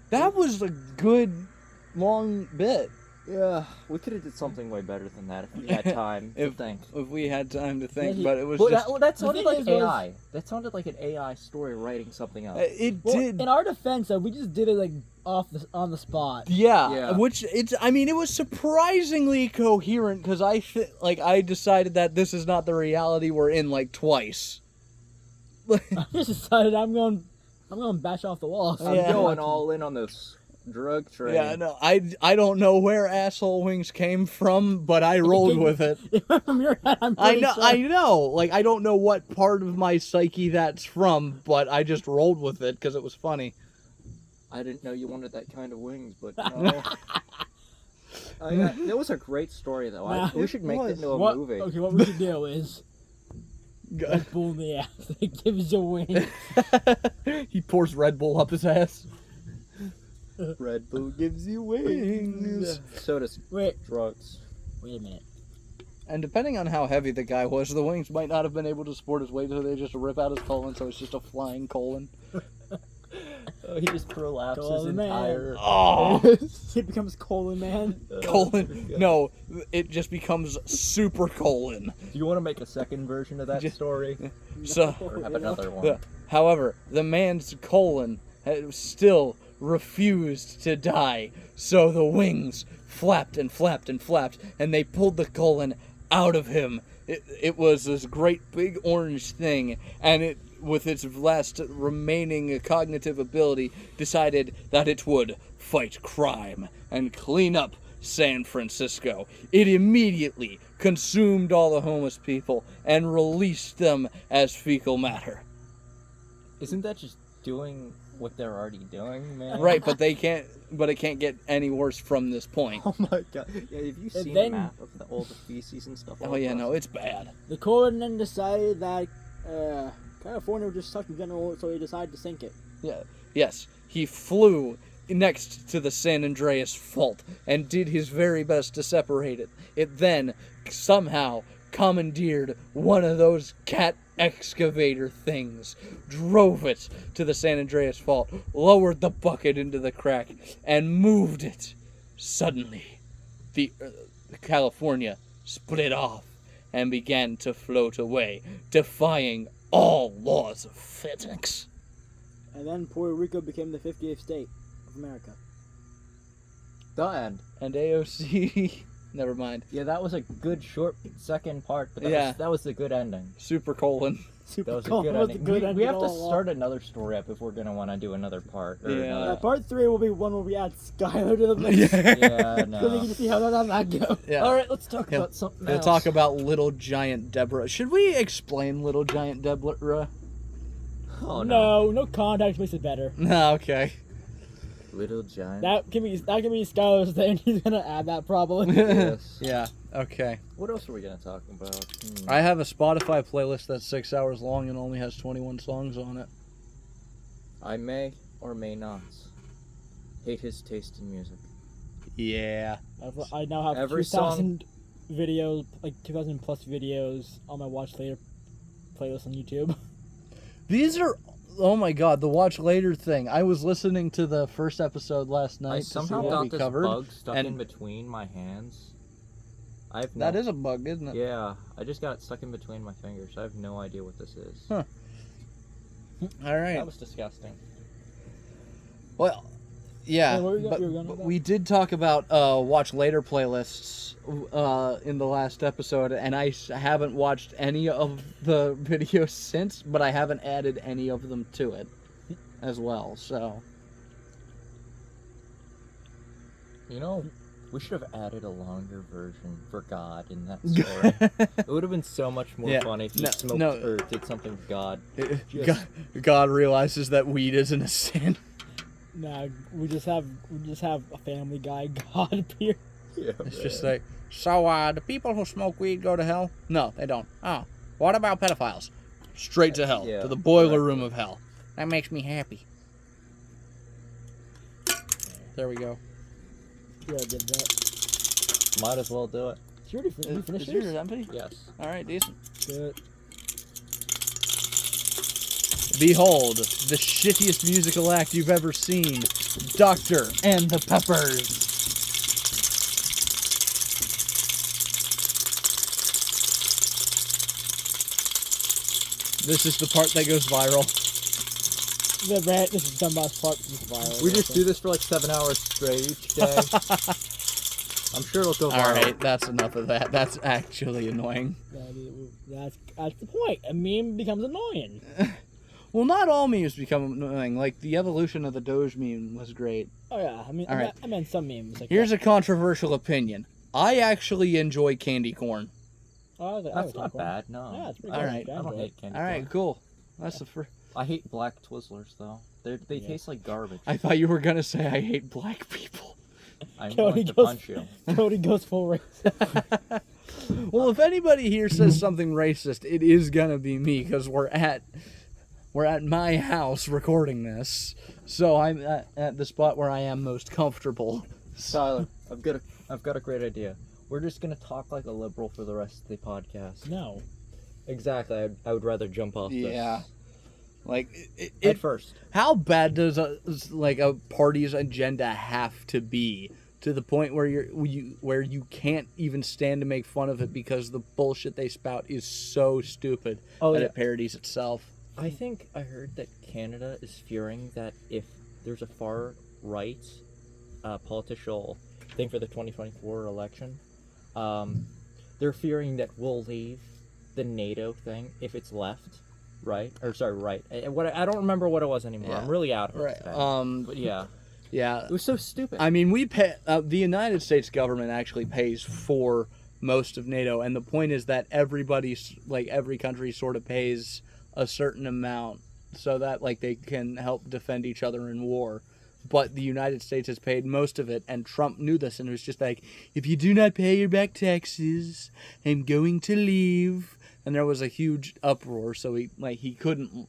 that was a good long bit. Yeah, we could have did something way better than that if we had time to think. If we had time to think, but it was That sounded like thing is, AI. That sounded like an AI story writing something else. It Well, did. in our defense, though, we just did it on the spot. Yeah, which it was surprisingly coherent because I decided that this is not the reality we're in twice. I just decided I'm going bash off the walls. I'm going all in on this drug train. Yeah, no, I don't know where asshole wings came from, but I rolled with it. From your head, I'm I pretty know, sure. I know. I don't know what part of my psyche that's from, but I just rolled with it because it was funny. I didn't know you wanted that kind of wings, but no. That was a great story, though. We should make it into a movie. Okay, what we should do is Red Bull in the ass. It gives you wings. He pours Red Bull up his ass. Red Bull gives you wings. So does drugs. Wait a minute. And depending on how heavy the guy was, the wings might not have been able to support his weight, so they just rip out his colon, so it's just a flying colon. He just prolapses Colon Man. entire. Oh! He becomes Colon Man. Colon. No, it just becomes super colon. Do you want to make a second version of that story? So, Or have another one? however, the man's colon still refused to die. So the wings flapped and flapped and flapped, and they pulled the colon out of him. It was this great big orange thing, and it, with its last remaining cognitive ability, decided that it would fight crime and clean up San Francisco. It immediately consumed all the homeless people and released them as fecal matter. Isn't that just doing what they're already doing, man? Right, but it can't get any worse from this point. Oh my god. Yeah, have you seen then- the map of all the feces and stuff? Oh yeah, no, it's bad. The colon then decided that California just sucked in general, so he decided to sink it. Yeah. Yes, he flew next to the San Andreas Fault and did his very best to separate it. It then somehow commandeered one of those cat excavator things, drove it to the San Andreas Fault, lowered the bucket into the crack, and moved it. Suddenly, the California split off and began to float away, defying all laws of physics. And then Puerto Rico became the 58th state of America. The end. And AOC, never mind. Yeah, that was a good short second part, but Yeah. that was a good ending. Super colon. Super That was a colon good was ending. the good we ending have to all along. start another story up if we're gonna want to do another part. Or Yeah. another- Part 3 will be one where we add Skylar to the mix. yeah, So we no. can see how that goes. Yeah. All right, let's talk Yeah. about something We'll else. talk about Little Giant Deborah. Should we explain Little Giant Deborah? Oh no. No context makes it better. No, okay. Little giant. That can be Skylar's thing. He's gonna add that probably. Yes. Yeah, okay. What else are we gonna talk about? I have a Spotify playlist that's 6 hours long and only has 21 songs on it. I may or may not hate his taste in music. Yeah. I now have Every 2,000 videos, like 2,000 plus videos on my Watch Later playlist on YouTube. These are... Oh my god, the Watch Later thing. I was listening to the first episode last night I to see somehow what we got this covered. bug stuck and- in between my hands. I have That is a bug, isn't it? Yeah, I just got it stuck in between my fingers. I have no idea what this is. Huh. Alright. That was disgusting. Well, yeah, Hey, what were you but gonna about? we did talk about Watch Later playlists in the last episode, and I haven't watched any of the videos since, but I haven't added any of them to it as well, so... You know, we should have added a longer version for God in that story. It would have been so much more Yeah, fun if he no, smoked no. or did something with God. God realizes that weed isn't a sin. Nah, we just have a Family Guy God appear. Yeah, It's just like, so, the people who smoke weed go to hell? No, they don't. Oh, what about pedophiles? Straight to hell, Yeah, to the boiler correct. room of hell. That makes me happy. There we go. Yeah, I did that. might as well do it. You already you finished Is yours yours? empty? Yes. All right, decent. Good. Behold, the shittiest musical act you've ever seen. Doctor and the Peppers. This is the part that goes viral. This is the best part. This is viral. We just do this for like 7 hours straight each day. I'm sure it'll go All viral. right, that's enough of that. That's actually annoying. That's the point. A meme becomes annoying. Well, not all memes become annoying. Like, the evolution of the Doge meme was great. Oh yeah, I mean, All right. I meant some memes. Like Here's a controversial opinion. I actually enjoy candy corn. That's not bad, no. Yeah, it's pretty All good. right. I don't hate candy All right, corn. cool. That's the first. I hate black Twizzlers, though. They taste like garbage. I thought you were gonna say I hate black people. I'm Cody going to goes- punch you. Cody goes full race. Well, if anybody here says something racist, it is gonna be me because we're at my house recording this, so I'm at the spot where I am most comfortable. Tyler, I've got a great idea. We're just gonna talk like a liberal for the rest of the podcast. No. Exactly. I would rather jump off Yeah. this. Like, Head first. how bad does a party's agenda have to be to the point where you can't even stand to make fun of it because the bullshit they spout is so stupid that it parodies itself? I think I heard that Canada is fearing that if there's a far right political thing for the 2024 election. They're fearing that we'll leave the NATO thing if it's left, right? Or sorry, right. I don't remember what it was anymore. Yeah. I'm really out of it Right. today. But yeah, Yeah. it was so stupid. I mean, we pay. The United States government actually pays for most of NATO, and the point is that every country sort of pays a certain amount so that like they can help defend each other in war. But the United States has paid most of it, and Trump knew this, and it was just like, if you do not pay your back taxes, I'm going to leave. And there was a huge uproar, so he couldn't,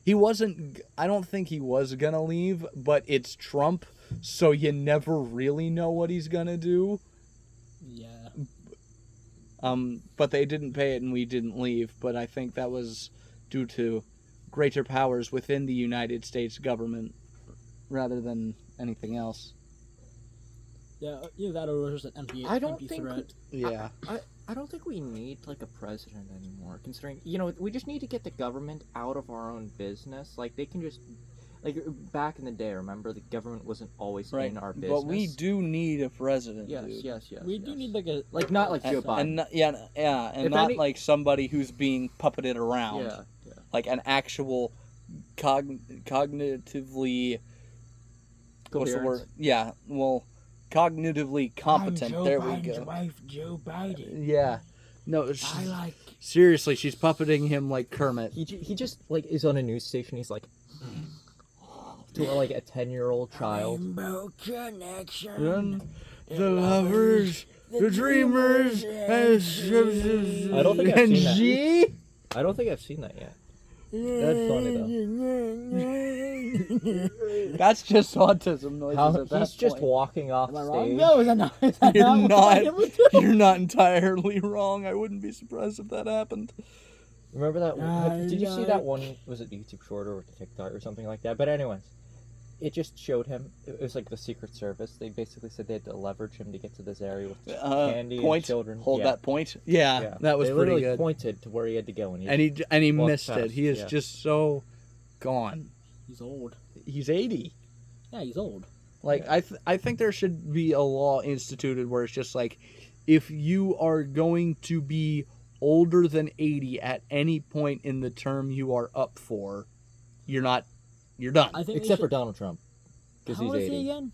he wasn't, I don't think he was gonna leave, but it's Trump, so you never really know what he's gonna do. Yeah. But they didn't pay it, and we didn't leave, but I think that was due to greater powers within the United States government, rather than anything else. Yeah, either that or it was just an empty, I don't empty think threat. Yeah. I don't think we need like a president anymore, considering we just need to get the government out of our own business. Like they can just back in the day, remember the government wasn't always in our business. But we do need a president, yes, dude. yes. We do need not like Joe And, Biden. and not- yeah, and If not any- like somebody who's being puppeted around. Yeah. Like an actual cognitively what's the Coherent. word? Yeah, well, cognitively competent. There we go. Wife, Joe Biden. Yeah. No, like. seriously, she's puppeting him like Kermit. He just like is on a news station. He's like to like a 10-year-old child. Rainbow connection. Then the lovers, the dreamers, and I don't think I've seen that. G. I don't think I've seen that yet. That's funny though. That's just autism noises How at that he's just point. walking off Am I stage. wrong? No, is that not? Is that You're not. not. What I do? You're not entirely wrong. I wouldn't be surprised if that happened. Remember that? Did you see like- that one? Was it YouTube short or TikTok or something like that? But anyways, it just showed him. It was like the Secret Service. They basically said they had to leverage him to get to this area with candy Point. and children. Hold yeah. that point. Yeah, that was they pretty literally good. pointed to where he had to go, and And he walked missed it. fast, He is yeah. just so gone. He's old. He's 80. Yeah, he's old. Like I think there should be a law instituted where it's just like, if you are going to be older than 80 at any point in the term you are up for, you're done. I think except for Donald Trump, because How he's old is 80. he again?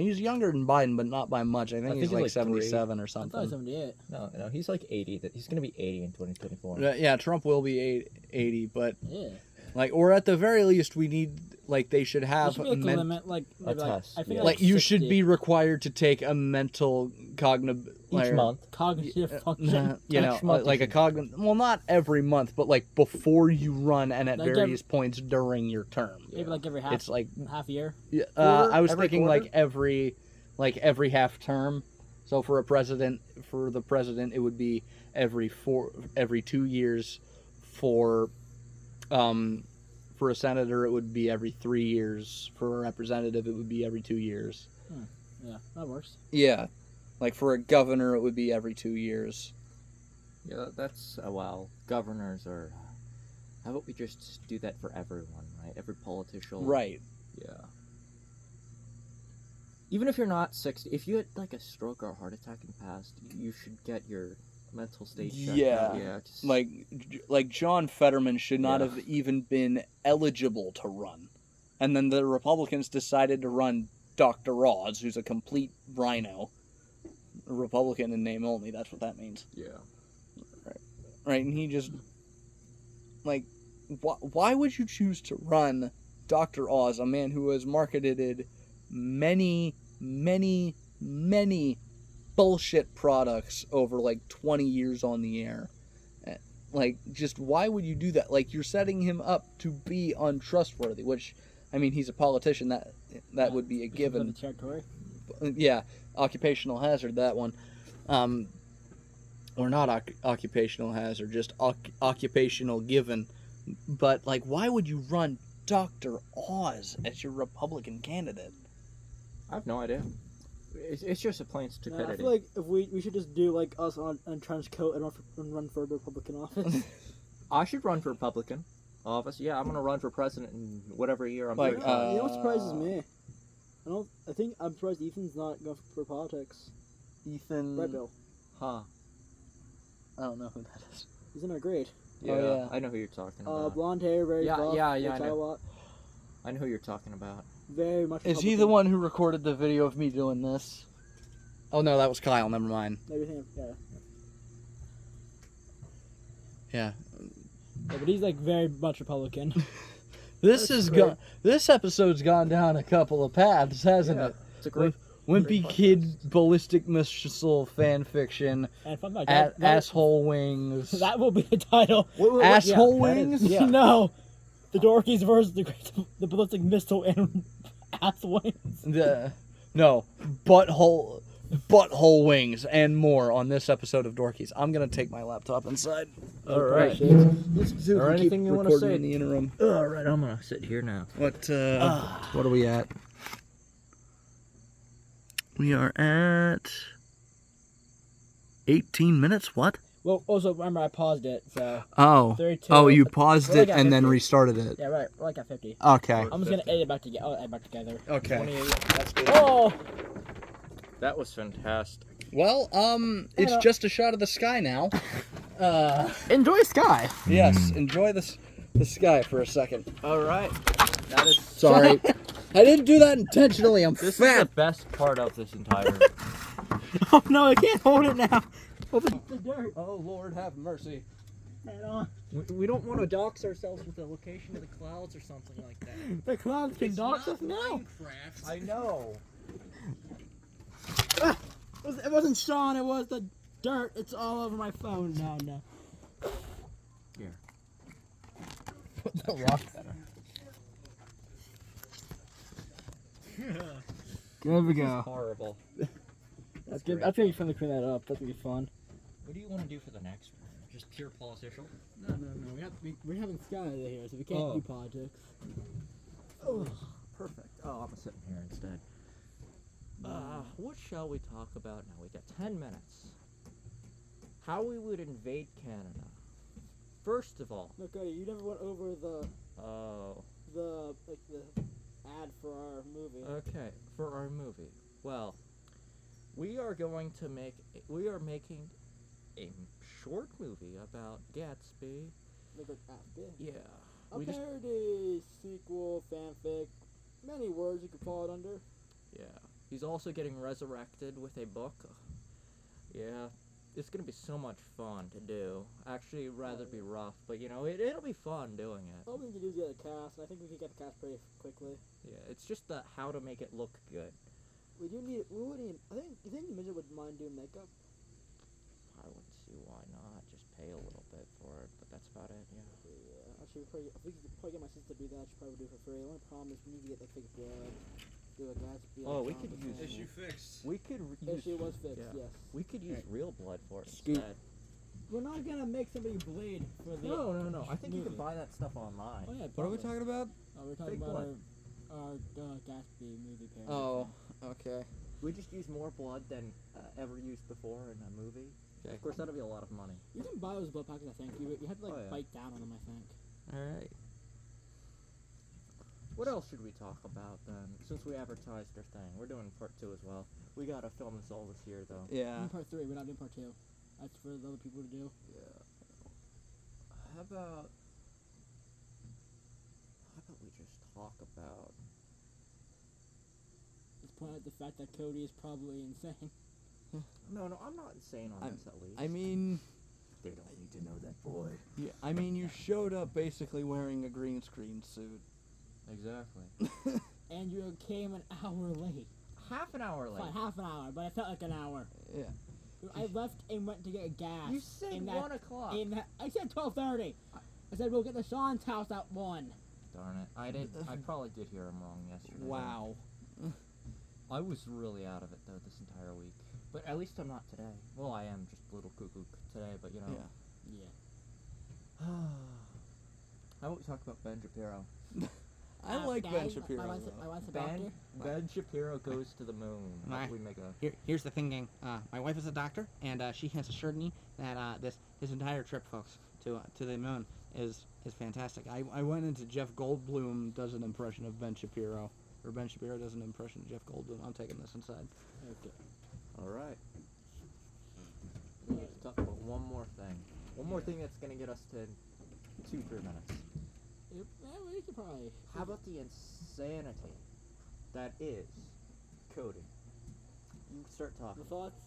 He's younger than Biden, but not by much. I think he's like 77 or I thought he something. was 78. No, he's like 80. He's gonna be 80 in 2024. Yeah, Trump will be 80, but Yeah. or at the very least, we need they should There have should be like a limit, like A maybe like test, I think yeah. like you should 60. be required to take a mental Each month. cognitive function. you know, Each month like you a cognitive. Well, not every month, but like before you run and at Like various points during your term. Maybe like every It's like half year. I was Every thinking quarter? like every half term. So for the president, it would be every 2 years. For a senator, it would be every 3 years. For a representative, it would be every 2 years. Yeah, that works. Yeah, like for a governor, it would be every 2 years. Yeah, that's well. Governors are. How about we just do that for everyone, right? Every politician. Right. Yeah. Even if you're not 60, if you had like a stroke or a heart attack in the past, you should get your mental state checked Yeah. out. Yeah. Just, Like John Fetterman should not Yeah. have even been eligible to run. And then the Republicans decided to run Dr. Oz, who's a complete rhino. A Republican in name only, that's what that means. yeah. Right, and he just... why would you choose to run Dr. Oz, a man who has marketed many, many, many bullshit products over 20 years on the air? Just why would you do that? You're setting him up to be untrustworthy, which, I mean, he's a politician, that would be a given. The territory. Yeah, occupational hazard, that one. Or not occupational hazard, just occupational given. But, why would you run Dr. Oz as your Republican candidate? I have no idea. It's just a plain I stupidity. feel like if we should just do like us on a trench coat and run for Republican office. I should run for Republican. office. Yeah, I'm gonna run for president in whatever year I'm. Like, You know what surprises me? I think I'm surprised Ethan's not going for politics. Ethan. Red Bill. Huh. I don't know who that is. He's in our grade. Yeah, yeah. I know who you're talking about. Blonde hair, very Yeah, buff. yeah, works I out know. a lot. I know who you're talking about. Very much. Is he the one who recorded the video of me doing this? Oh no, that was Kyle. Never mind. Everything. Yeah. Yeah. Yeah, but he's like very much Republican. This This episode's gone down a couple of paths, hasn't it? It's a great. Wimpy great Kid, Ballistic Missile fan fiction, And fun fact, asshole wings. that will be the title. Asshole that is- wings. yeah. No, the Dorkies versus the ballistic missile and ass wings. No, butthole wings and more on this episode of Dorkies. I'm gonna take my laptop inside. All right. Or anything you wanna say? in the interim. All right, I'm gonna sit here now. What are we at? We are at 18 minutes. What? Well, also remember I paused it, so Oh. 32. Oh, you paused We're it like at and then 50. restarted it. Yeah, right. We're like at 50. Okay. I'm just gonna edit it back together. I'll edit back together. Okay. 28. That's good. Oh, That was fantastic. Well, it's Hello. just a shot of the sky now. Enjoy Sky. Yes, enjoy the sky for a second. All right. That is. Sorry. I didn't do that intentionally. I'm This is fat. the best part of this entire. oh no, I can't hold it now. Hold the dirt. Oh, Lord, have mercy. Head on. We don't want to dox ourselves with the location of the clouds or something like that. The clouds can dox us now. I know. It wasn't Sean. It was the dirt. It's all over my phone now. No. Here. Put the rock better. There we go. Horrible. That's good. That's gonna be fun to clean that up. That's gonna be fun. What do you want to do for the next one? Just pure political? No. We're having Skylar here, so we can't do politics. Oh, perfect. Oh, I'm sitting here instead. What shall we talk about now? We got 10 minutes. How we would invade Canada. First of all. Okay, you never went over the Oh. the ad for our movie. Okay, for our movie. Well, we are making a short movie about Gatsby. Yeah. A We just parody, sequel, fanfic, many words you could call it under. Yeah. He's also getting resurrected with a book. Yeah. It's gonna be so much fun to do. Actually, rather be rough, but you know, it'll be fun doing it. All we can do is get a cast, and I think we can get the cast pretty quickly. Yeah, it's just the how to make it look good. We do need. We would need. You think the midget would mind doing makeup? I wouldn't see why not. Just pay a little bit for it, but that's about it. Yeah. Yeah. Actually, if we could probably get my sister to do that, she'd probably do it for free. The only problem is we need to get like fake blood. Do a Gatsby. Oh, like, we could use- Issue fixed. We could use. Issue was fixed. yeah. Yes. We could use real blood for it Scoot. instead. We're not gonna make somebody bleed for the. No. I think you movie. can buy that stuff online. Oh yeah. What are we probably. talking about? We're talking Fake about blood. our Gatsby movie parody. Oh, okay. We just use more blood than ever used before in a movie. Okay. Of course, that'll be a lot of money. You can buy those blood packets, I think. You have to like Oh, yeah. bite down on them, I think. Alright. What else should we talk about then? Since we advertised our thing. We're doing part 2 as well. We gotta film this all this year though. Yeah. In part 3, we're not doing part 2. That's for the other people to do. Yeah. How about we just talk about Let's point out the fact that Cody is probably insane. No, I'm not insane on this at least. I mean, they don't need to know that, boy. yeah. I mean, you showed up basically wearing a green screen suit. Exactly. And you came an hour late. Half an hour late. Fine, half an hour, but it felt like an hour. Yeah. I left and went to get gas. You said in 1 o'clock. I said 12:30. I said we'll get to Sean's house at 1. Darn it. I probably did hear him wrong yesterday. Wow. I was really out of it though this entire week. But at least I'm not today. Well, I am just a little cuckoo today, but you know. Yeah. Yeah. How about we talk about Ben Shapiro? I like Ben Daddy, Shapiro. My wife's a doctor. Ben Shapiro goes to the moon. My- We make a Here's the thing, gang. My wife is a doctor, and she has assured me that this entire trip, folks, to the moon is fantastic. I went into Jeff Goldblum does an impression of Ben Shapiro, or Ben Shapiro does an impression of Jeff Goldblum. I'm taking this inside. Okay. All right. We need to talk about one more thing. One more thing that's gonna get us to 2-3 minutes. We could probably. How about the insanity that is coding? You start The talking. thoughts.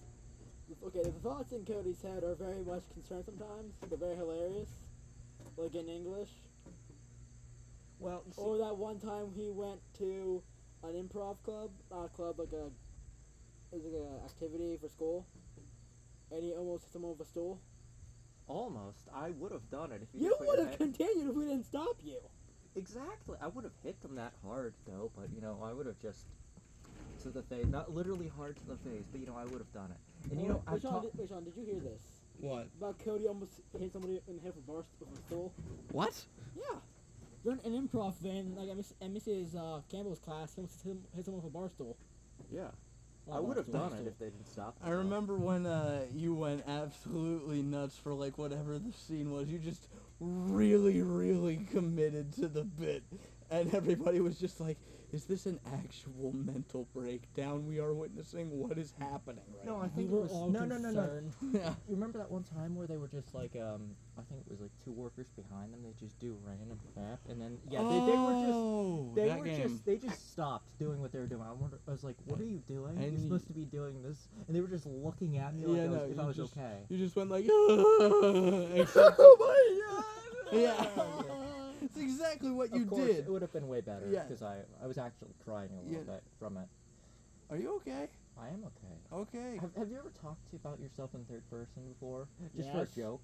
Okay, the thoughts in Cody's head are very much concerned sometimes. They're very hilarious, like in English. Well, you see, Or that one time he went to an improv club, not a club, like a, it was like an activity for school, and he almost hit someone with a stool. almost. I would have done it if you. You didn't put would your have head- continued if we didn't stop you. Exactly. I would have hit them that hard though, but I would have just to the face, not literally hard to the face, but I would have done it. And I've talked. Wait, Sean, did you hear this? What? About Cody almost hit somebody in the head with a stool? What? Yeah. During an improv thing, like at Mrs. Campbell's class, he almost hit someone with a bar stool. Yeah. Well, I not would have bar done it stool. if they didn't stop. I remember when you went absolutely nuts for like whatever the scene was. You just really, really committed to the bit, and everybody was just like, "Is this an actual mental breakdown we are witnessing? What is happening right No, now?" I think We it were was all no. concerned. Yeah. You remember that one time where they were just like, I think it was like 2 workers behind them. They just do random crap, and then they were just. They that were game. they just stopped doing what they were doing. I was like, what are you doing? And You're you- supposed to be doing this, and they were just looking at me like Yeah, no, if I was you just- okay. You just went like, except, Oh my god! yeah. It's exactly what you Of course, did. it would have been way better Yeah. because I was actually crying a little Yeah. bit from it. Are you okay? I am okay. Okay. Have you ever talked about yourself in third person before? Just for a Yes. joke?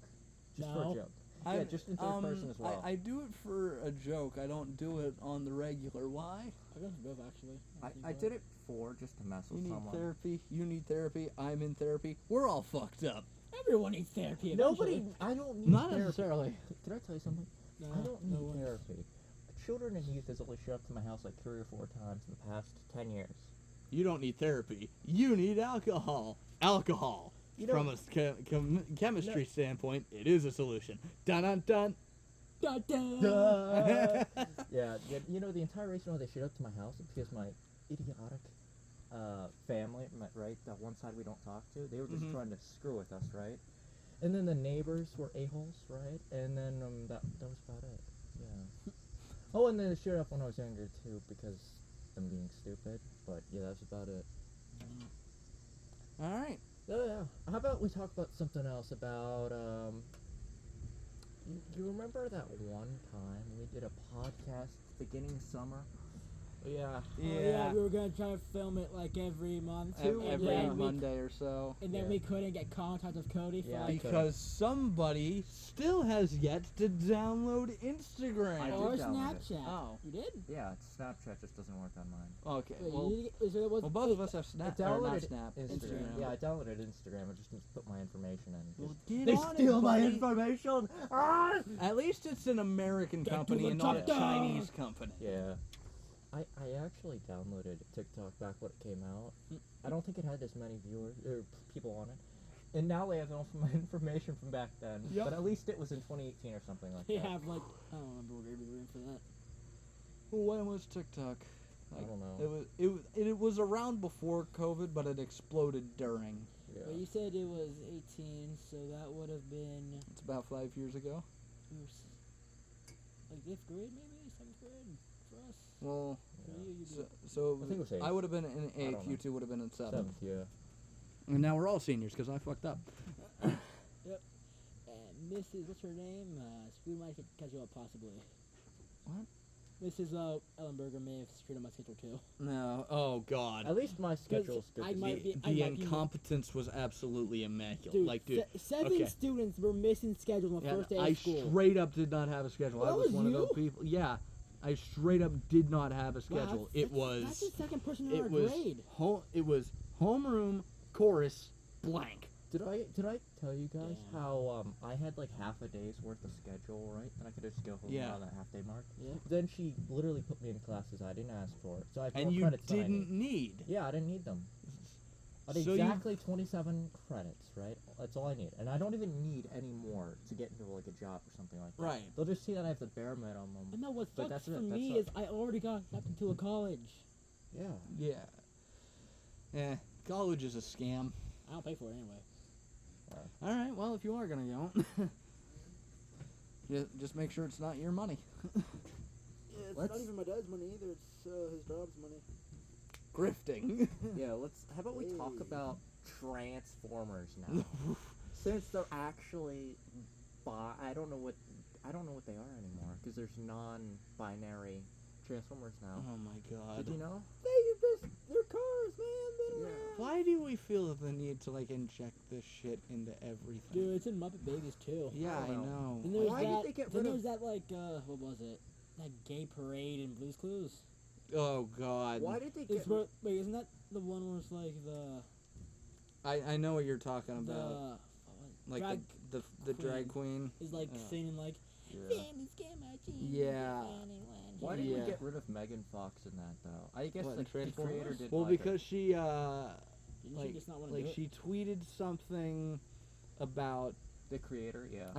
Just for No. a joke. Yeah, I'm- just in third person as well. I do it for a joke. I don't do it on the regular. Why? I guess both actually. I did it before just to mess You with need someone. therapy. You need therapy. I'm in therapy. We're all fucked up. Everyone needs therapy. Nobody. eventually. I don't need Not therapy. necessarily. Can I tell you something? No, I don't no need one- therapy. Children and youth has only showed up to my house like 3 or 4 times in the past 10 years. You don't need therapy. You need alcohol. Alcohol. You know- From a chemistry standpoint, it is a solution. Dun dun dun. Dun, dun. Yeah, the entire reason why they showed up to my house is because my idiotic family, right, that one side we don't talk to, they were just Mhm. trying to screw with us, right? And then the neighbors were a-holes, right? And then that was about it. Yeah. Oh, and then they showed up when I was younger too because I'm being stupid. But yeah, that's about it. All right. Oh yeah. How about we talk about something else? About you remember that one time we did a podcast beginning of summer? Yeah. Oh, yeah, we were gonna try to film it like every month. Every and then Monday or so. We, and then Yeah. we couldn't get contact with Cody for Yeah, like Because somebody still has yet to download Instagram. I or did download it. Snapchat. Oh. You did? Yeah, Snapchat just doesn't work on mine. Okay. Wait, Well, you did, so it was, well, both of us have Snap. I Or not downloaded Snap. Instagram. Yeah, I downloaded Instagram. I just didn't put my information in. Well, Just- get they on it, steal my buddy. information. Ah! At least it's an American Get to company the and not a top dog. Chinese company. Yeah. I actually downloaded TikTok back when it came out. I don't think it had as many viewers or people on it. And now they have all my information from back then. Yep. But at least it was in 2018 or something like they that. have like, I don't remember what grade we were in for that. Well, when was TikTok? I don't know. It was around before COVID, but it exploded during. Yeah. But you said it was 18, so that would have been It's about 5 years ago. like 5th grade maybe, 7th grade for us. Well, For you, you'd be so I think it was 8th. I would have been in I eighth. don't You know. two would have been in seventh. 7th, yeah. And now we're all seniors because I fucked up. And Mrs. What's her name? We might catch you up possibly. What? Mrs. Ellenberger may have screwed up my schedule too. No. Oh God. At least my schedule's good. I to might see. be- I The might be- incompetence was absolutely immaculate. Dude, Like, dude. 7 okay. students were missing schedule on the Yeah, first day I of school. straight up did not have a schedule. Well, I that was was one of you? those people. Yeah, I straight up did not have a Wow, schedule. that's the second person in our It was grade. It was homeroom, chorus, blank. Did I tell you guys Yeah. how I had like half a day's worth of schedule, right? And I could just go home Yeah. around that half day mark. Yeah. Then she literally put me in classes I didn't ask for. So I have And more you credits than I didn't need. need. Yeah, I didn't need them. At So exactly 27 credits, right? That's all I need. And I don't even need any more to get into like a job or something like that. Right. They'll just see that I have the bare minimum. I know what But sucks that's for it, me that's is I already got accepted to a college. Yeah. Yeah. College is a scam. I don't pay for it anyway. All right. Well, if you are gonna go, just make sure it's not your money. Yeah, it's Let's- not even my dad's money either. It's his job's money. Grifting. Yeah, how about we talk Hey. about Transformers now? Since they're actually I don't know what they are anymore because there's non-binary Transformers now. Oh my God. Did you know? They're cars, man. They don't have... Why do we feel the need to like inject this shit into everything? Dude, it's in Muppet Babies too. Yeah, I I don't know. Then there's Why did that, they get then rid of- there's that like what was it? That gay parade in Blue's Clues. Oh God. Why did they It's get? where, wait, isn't that the one where it's like the I know what you're talking about. what Like drag the drag queen. is like Yeah. singing like Yeah. Yeah. Why did Yeah. we get rid of Megan Fox in that though? I guess What, the Transformers? creator did. Well, like because she Didn't she like just not want to do it? she tweeted something about the creator, yeah.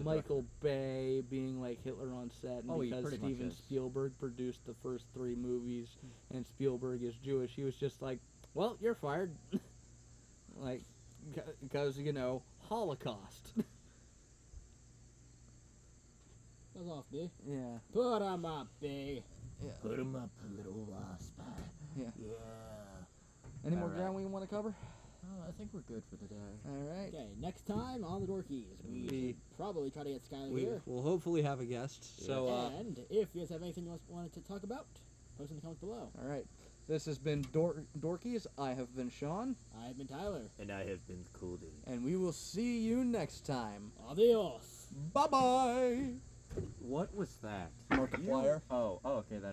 Michael Bay being like Hitler on set, and Oh, he because pretty much Steven is. Spielberg produced the first 3 movies, and Spielberg is Jewish, he was just like, "Well, you're fired," like, because Holocaust. Buzz off, B. Yeah. Put 'em up, B. Yeah. Put him up, little wasp. Yeah. Yeah. Any more Alright. ground we want to cover? Oh, I think we're good for the day. All right. Okay, next time on the Dorkies, we We- should probably try to get Skylar We here. will hopefully have a guest. So, And if you guys have anything you wanted to talk about, post in the comments below. all right. This has been Dorkies. I have been Sean, I've been Tyler. And I have been Cooley. and we will see you next time. Adios. Bye bye. What was that? Markiplier. Oh, okay, that.